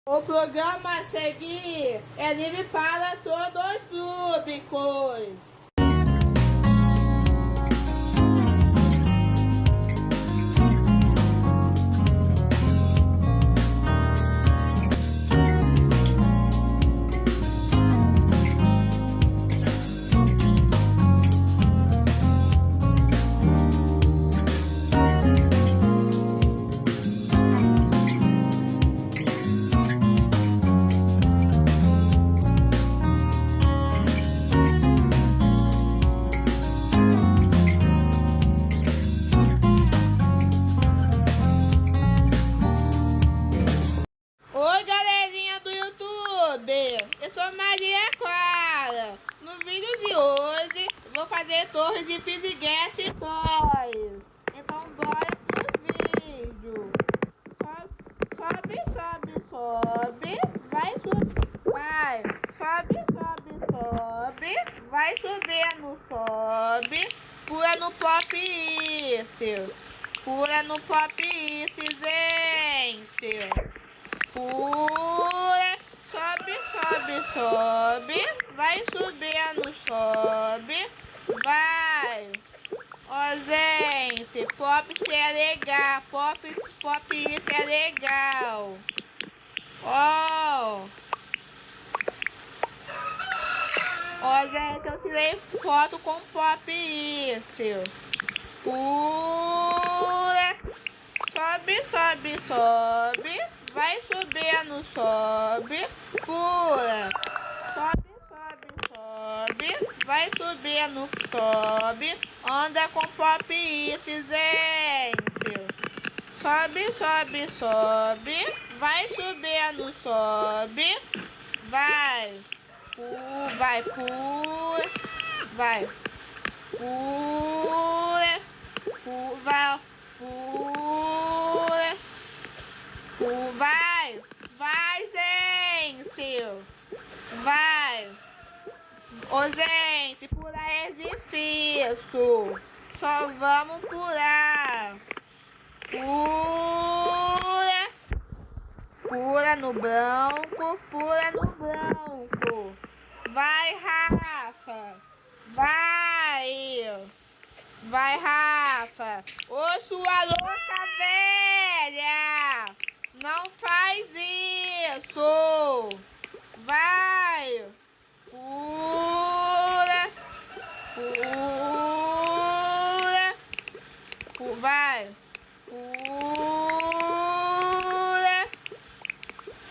O programa a seguir é livre para todos os públicos. Oi, galerinha do YouTube, eu sou Maria Clara. No vídeo de hoje, vou fazer torres de Fiziguess Toys. Então, bora pro vídeo. Sobe, sobe, sobe, vai subir, vai. Sobe, sobe, sobe, vai subindo, sobe. Pula no pop isso. Pula no pop isso, gente. Pula, sobe, sobe, sobe, vai subindo, sobe, vai. Ó, gente, pop isso é legal, pop isso é legal. Ó, gente, eu tirei foto com pop isso. Pula, sobe, sobe, sobe. Vai subindo, sobe, pula, sobe, sobe, sobe, vai subindo, sobe, anda com pop isso, gente. Sobe, sobe, sobe, vai subindo, sobe, vai, vai, pula, vai, pula, vai, pula. Vai, gente, vai. Ô, gente, pular é difícil, só vamos pular. Pula no branco, pula no branco. Vai, Rafa, vai. Vai, Rafa. Ô, sua louca velha, não faz isso. Vai. Pula. Pula. Vai. Pula.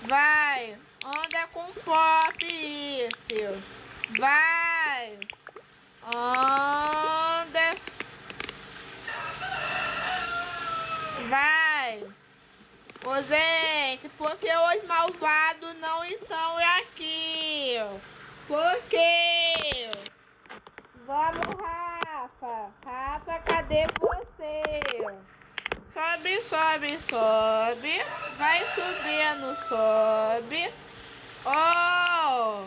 Vai. Anda com pop isso. Vai. Anda. Vai. Ô, gente, porque os malvados não estão aqui? Por quê? Vamos, Rafa. Rafa, cadê você? Sobe, sobe, sobe. Vai subindo, sobe. Ó.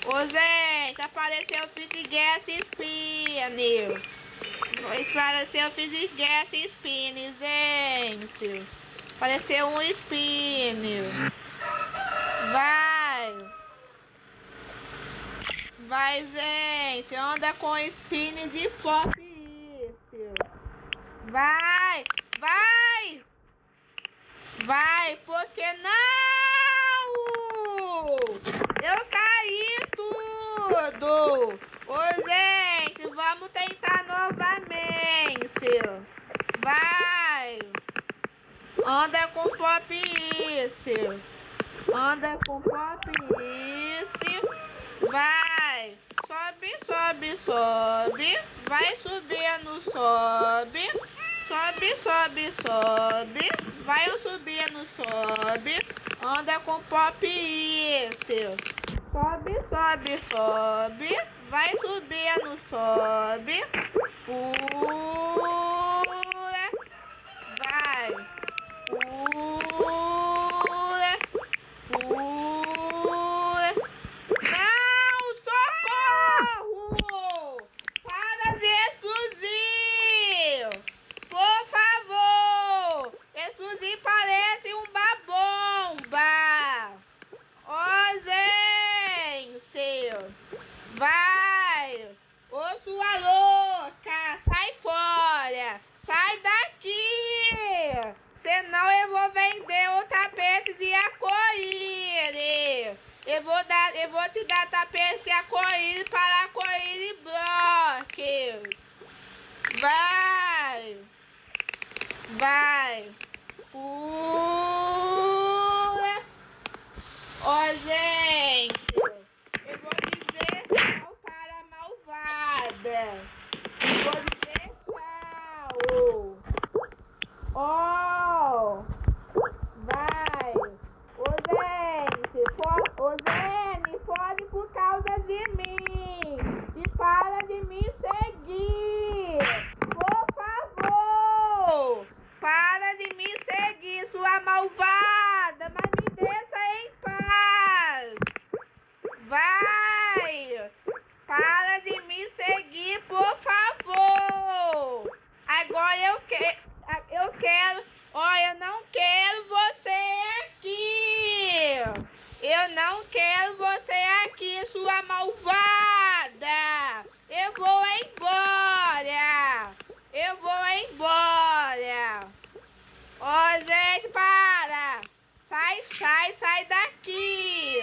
Ô, gente, apareceu o Fiziguess Spin. Apareceu o Fiziguess Spin, gente. Apareceu um spin. Vai. Vai, gente. Anda com spin de pop isso. Vai. Vai. Vai, porque não! Eu caí tudo! Ô, gente, vamos tentar novamente. Vai! Anda com pop isso. Anda com pop isso. Vai! Sobe, sobe, sobe. Vai subindo, sobe. Sobe, sobe, sobe. Vai subindo, sobe. Anda com pop isso. Sobe, sobe, sobe. Vai subindo, sobe. Pula. Vai. Pula. Pula. Não, socorro! Para de explodir! Por favor! Explodir parece uma bomba! Eu vou te dar tapete corrida para correr blocos. Vai. Vai. Pula. Ó, gente. Eu vou dizer tchau para a malvada. Eu vou dizer tchau. Ó. Vai. Ô, Zene, foge por causa de mim. E para de me seguir. Por favor. Para de me seguir, sua malvada. Mas me deixa em paz. Vai. Para de me seguir, por favor. Agora eu quero. Ó, eu não quero você aqui. Eu não quero você aqui, sua malvada. Eu vou embora. Eu vou embora. Ó, gente, para. Sai daqui.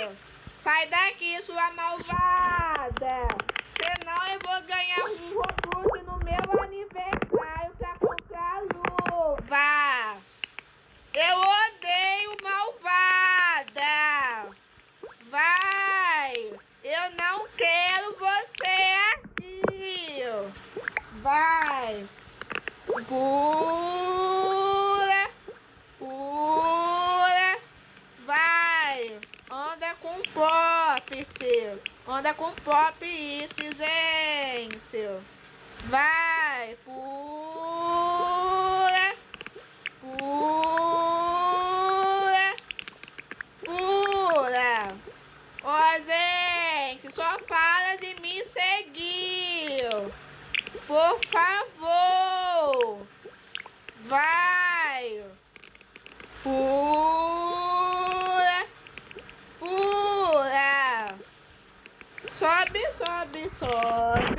Sai daqui, sua malvada. Senão eu vou ganhar um Robux no meu aniversário pra comprar luva. Eu odeio malvada. Vai. Eu não quero você aqui. Vai. Pula. Pula. Vai. Anda com pop, seu. Anda com pop isso, gente. Vai. Pula. Pula. Pula. Ó, gente, só para de me seguir. Por favor. Vai. Pula. Pula. Sobe. Vai subindo, sobe.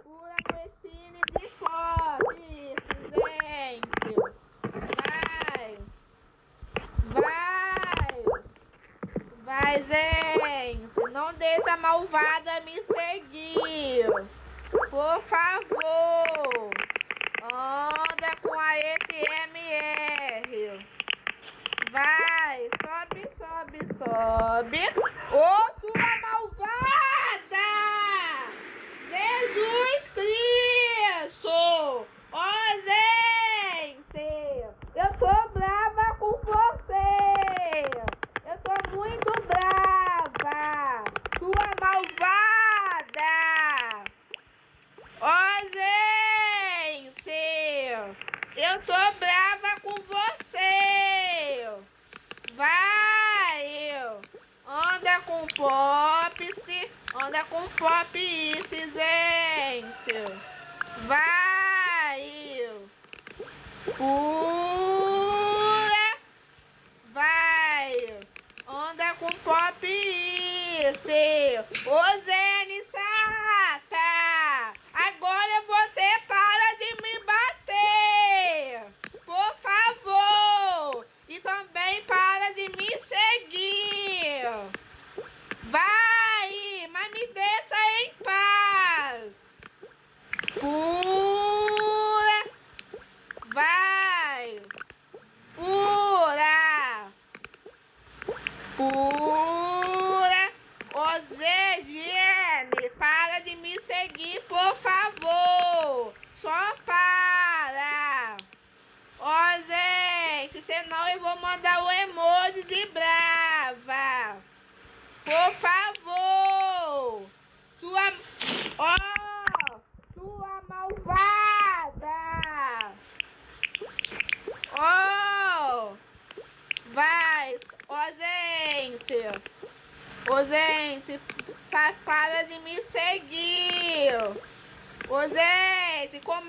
Pula no espinho de pop. Isso, gente. Vai, gente. Não deixa a malvada me seguir. Por favor. Anda com a SMR. Vai, sobe. Ô, sua malvada! Jesus Cristo! Ó, gente! Eu tô brava com você! Eu tô muito brava! Sua malvada! Ó, gente! Eu tô brava com você! Vai! Anda com pop isso, gente! Vai! Pula! Vai! Anda com pop isso! Ô, Zene Sata! Agora você para de me bater! Por favor! E também para de me seguir! Vai! Mas me deixa em paz! Pula! Vai! Pula! Pula! Ô, Zene, para de me seguir, por favor! Só para! Ó, gente, senão eu vou mandar o emoji de brava! Por favor! Sua malvada! Ó! Vai! Ô, gente, para de me seguir! Ô, gente, com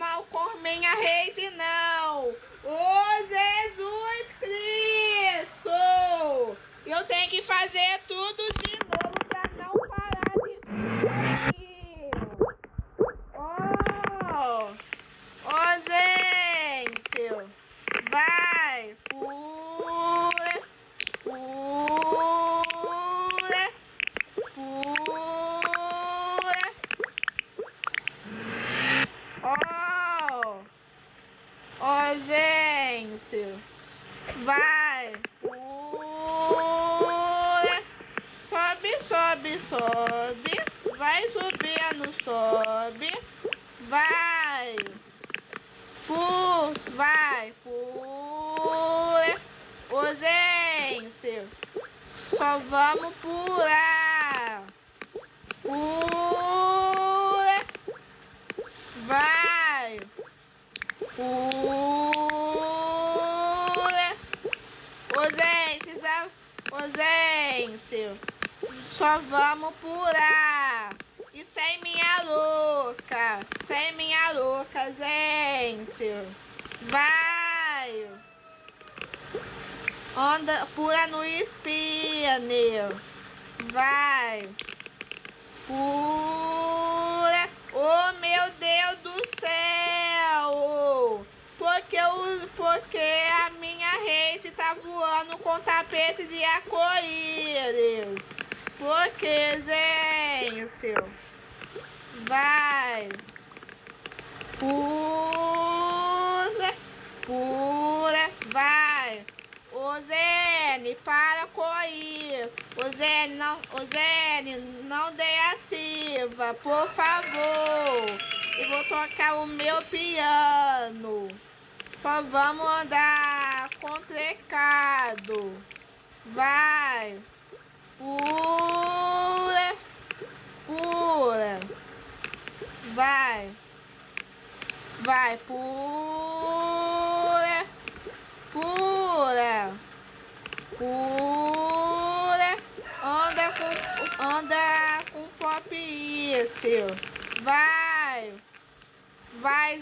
minha rede não! Ô, Jesus Cristo! Eu tenho que fazer tudo de novo pra não parar de seguir! Ó, gente! Vai! Pula! vai, pula, sobe, sobe, sobe, vai subindo, sobe, vai, pulsa, vai, pula, gente, só vamos pular, pula, vai, pula. Gente, só vamos pular. E sem minha louca, gente. Vai. Anda, pula no espinho. Vai. Pula. Oh, meu Deus do céu. Porque a minha race tá voando com tapete de arco-íris. Porque, gente, vai, pula, pula, vai. Ô Zene, para com isso. Ô Zene, não dê a Silva, por favor. Eu vou tocar o meu piano. Só vamos andar com trecado. Vai. Pula. Pula. Vai. Vai. Pula. Pula. Pula. Anda com pop isso. Vai. Vai,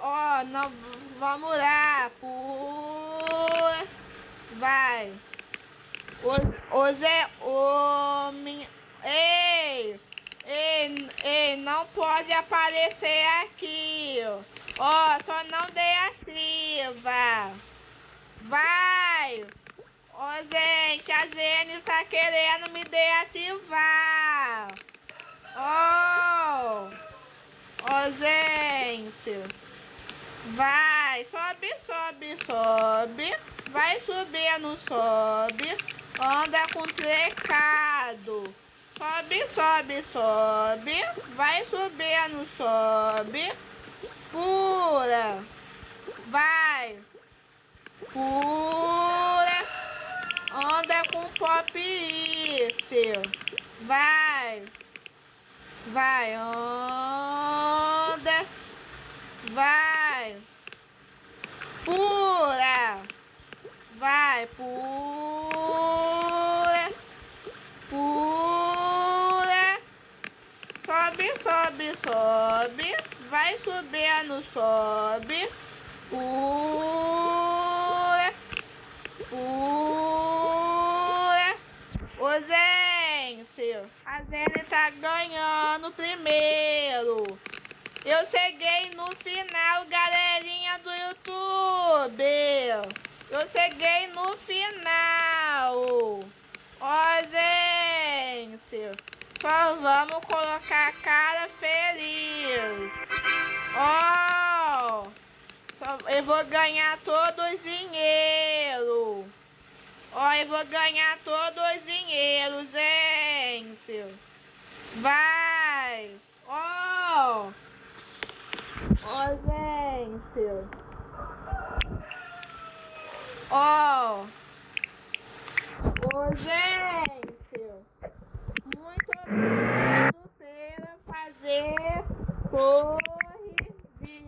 ó, não, vamos lá, pula, vai, ei, não pode aparecer aqui, ó, só não dê a Silva, vai, ó, gente, a Zene tá querendo me desativar, ó. Ó, gente, vai, sobe, sobe, sobe, vai subindo, sobe, anda com trecado, sobe, sobe, sobe, vai subindo, sobe, pula, vai, pula, anda com pop isso, vai. Vai, anda, vai, pula, vai, pula, pula, sobe, sobe, sobe, vai subindo, sobe, pula, pula, ô gente, a Zene tá ganhando primeiro. Eu cheguei no final, galerinha do YouTube. Eu cheguei no final. Ó, gente, só vamos colocar a cara feliz. Ó, eu vou ganhar todo o dinheiro. Ó, eu vou ganhar todo o dinheiro, gente. Vai. Ó. Ó, gente. Ó. Ô, gente. Muito obrigado pela fazer torre de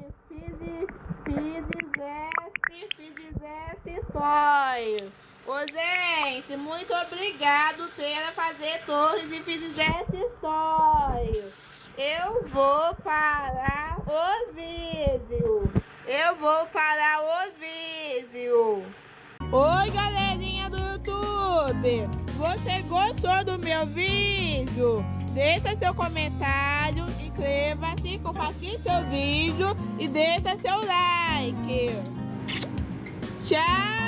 Fizesse Toy. Ô, gente, muito obrigado pela fazer torres de Fizesse Toy. Eu vou parar o vídeo. Oi, galerinha do YouTube. Você gostou do meu vídeo? Deixa seu comentário, inscreva-se, compartilhe seu vídeo e deixa seu like. Tchau!